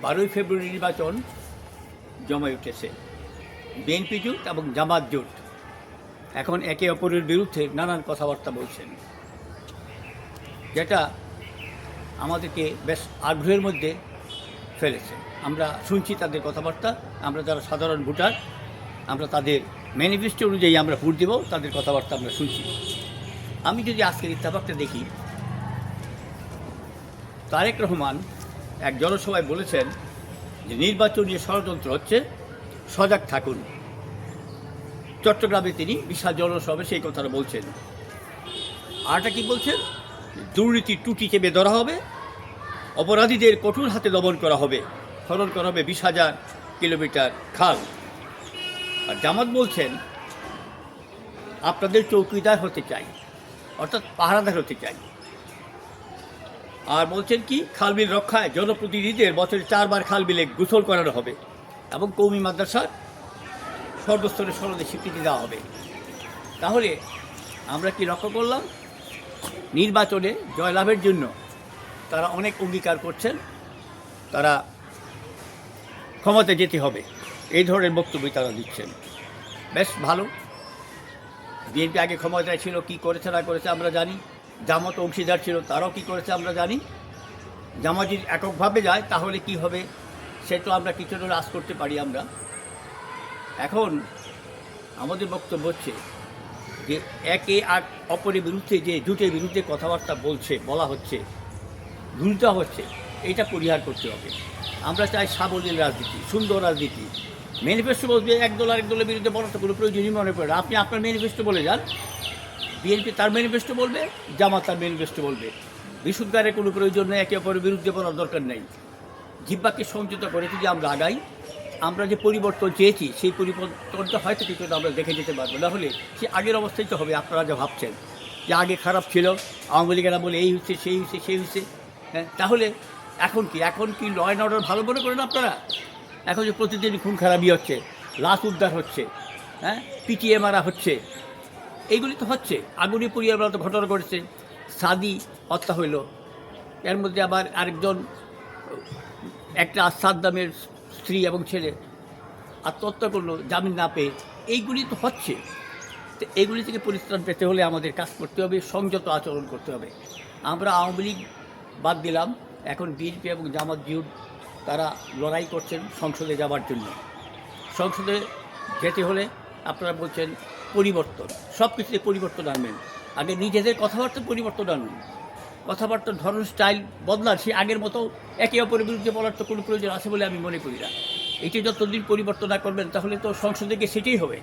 12ই ফেব্রুয়ারি নির্বাচন জমে উঠেছে। বিএনপি জোট এবং জামাত জোট এখন একে অপরের বিরুদ্ধে নানান কথাবার্তা বলছেন, যেটা আমাদেরকে বেশ আগ্রহের মধ্যে ফেলেছে। আমরা শুনছি তাদের কথাবার্তা, আমরা যারা সাধারণ ভোটার, আমরা তাদের ম্যানিফেস্টো অনুযায়ী আমরা ভোট দেব, তাদের কথাবার্তা আমরা শুনছি। আমি যদি আজকের ইত্তেফাকটা দেখি, তারেক রহমান এক জনসভায় বলেছেন যে নির্বাচনী ষড়যন্ত্র হচ্ছে, সজাগ থাকুন। চট্টগ্রামে তিনি বিশাল জনসভায় সেই কথাটা বলছেন। আরটা কি বলছেন? দুর্নীতির টুটি চেপে ধরা হবে, অপরাধীদের কঠোর হাতে দমন করা হবে, খনন করা হবে 20,000 কিলোমিটার খাল। আর জামাত বলছেন আপনাদের চৌকিদার হতে চাই, অর্থাৎ পাহারাদার হতে চাই। আর বলছেন কি, খালবিল রক্ষায় জনপ্রতিনিধিদের বছরে 4 বার খালবিলে গোসল করানো হবে এবং কওমি মাদ্রাসার সর্বস্তরে সনদে স্বীকৃতি দেওয়া হবে। তাহলে আমরা কি লক্ষ্য করলাম? নির্বাচনে জয়লাভের জন্য তারা অনেক অঙ্গীকার করছেন, তারা ক্ষমতায় যেতে হবে, এই ধরনের বক্তব্য তারা দিচ্ছেন। বেশ ভালো। বিএনপি আগে ক্ষমতায় ছিল, কি করেছে না করেছে আমরা জানি। জামাত অংশীদার ছিল, তারাও কি করেছে আমরা জানি। জামাত যদি এককভাবে যায় তাহলে কি হবে, সেটা আমরা কিছুটা আশ করতে পারি। আমরা এখন আমাদের বক্তব্য হচ্ছে যে একে আর অপরের বিরুদ্ধে যে জোটের বিরুদ্ধে কথাবার্তা বলা হচ্ছে, ভুলটা হচ্ছে, এটা পরিহার করতে হবে। আমরা চাই সাবলীল রাজনীতি, সুন্দর রাজনীতি। ম্যানিফেস্টো বলবে একদল আরেক দলের বিরুদ্ধে বলার তো কোনো প্রয়োজনই মনে করে না। আপনি আপনার ম্যানিফেস্টো বলে যান, বিএনপি তার ম্যানিফেস্টো বলবে, জামাত তার ম্যানিফেস্টো বলবে। বিশুদ্ধারের কোনো প্রয়োজন নেই, একে অপরের বিরুদ্ধে বলার দরকার নেই। জিহ্বাকে সংযত করে যদি আমরা আগাই, আমরা যে পরিবর্তন চেয়েছি সেই পরিবর্তনটা হয়তো কিছুটা আমরা দেখে যেতে পারবো। না হলে সে আগের অবস্থায় তো হবে। আপনারা যা ভাবছেন যে আগে খারাপ ছিল, আওয়ামী লীগেরা বলে এই হচ্ছে, সেই হচ্ছে, সেই হচ্ছে, হ্যাঁ, তাহলে এখন কি ল অ্যান্ড অর্ডার ভালো মনে করেন আপনারা? এখন যে প্রতিদিন খুন খারাপই হচ্ছে, লাশ উদ্ধার হচ্ছে, হ্যাঁ, পিটিএ মারা হচ্ছে, এইগুলি তো হচ্ছে। আগুনে পুড়িয়ে আমরা তো ঘটনা ঘটেছে, সাদি হত্যা হইল, এর মধ্যে আবার আরেকজন, একটা সাদ্দামের স্ত্রী এবং ছেলে আত্মহত্যা করলো জামিন না পেয়ে। এইগুলি তো হচ্ছে। তো এইগুলি থেকে পরিত্রাণ পেতে হলে আমাদের কাজ করতে হবে, সংযত আচরণ করতে হবে। আমরা আওয়ামী লীগ বাদ দিলাম, এখন বিএনপি এবং জামাত জোট তারা লড়াই করছেন সংসদে যাওয়ার জন্য। সংসদে যেতে হলে আপনারা বলছেন পরিবর্তন, সব কিছুতে পরিবর্তন আনবেন। আগে নিজেদের কথাবার্তা পরিবর্তন আনুন, কথাবার্তার ধরন স্টাইল বদলান। সে আগের মতো একে অপরের বিরুদ্ধে বলার তো কোনো প্রয়োজন আছে বলে আমি মনে করি না। এটি যতদিন পরিবর্তন না করবেন তাহলে তো সংসদে গিয়ে সেটাই হবে,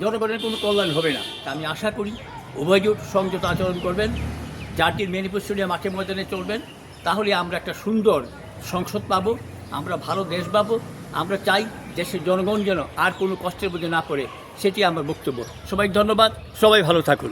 জনগণের কোনো কল্যাণ হবে না। তা আমি আশা করি উভয় জোট সংযত আচরণ করবেন, জাতির ম্যানিফেস্টো নিয়ে মাঠে ময়দানে চলবেন, তাহলে আমরা একটা সুন্দর সংসদ পাবো, আমরা ভালো দেশ পাবো। আমরা চাই দেশের জনগণ যেন আর কোনো কষ্টের মধ্যে না পড়ে, সেটি আমার বক্তব্য। সবাই ধন্যবাদ, সবাই ভালো থাকুন।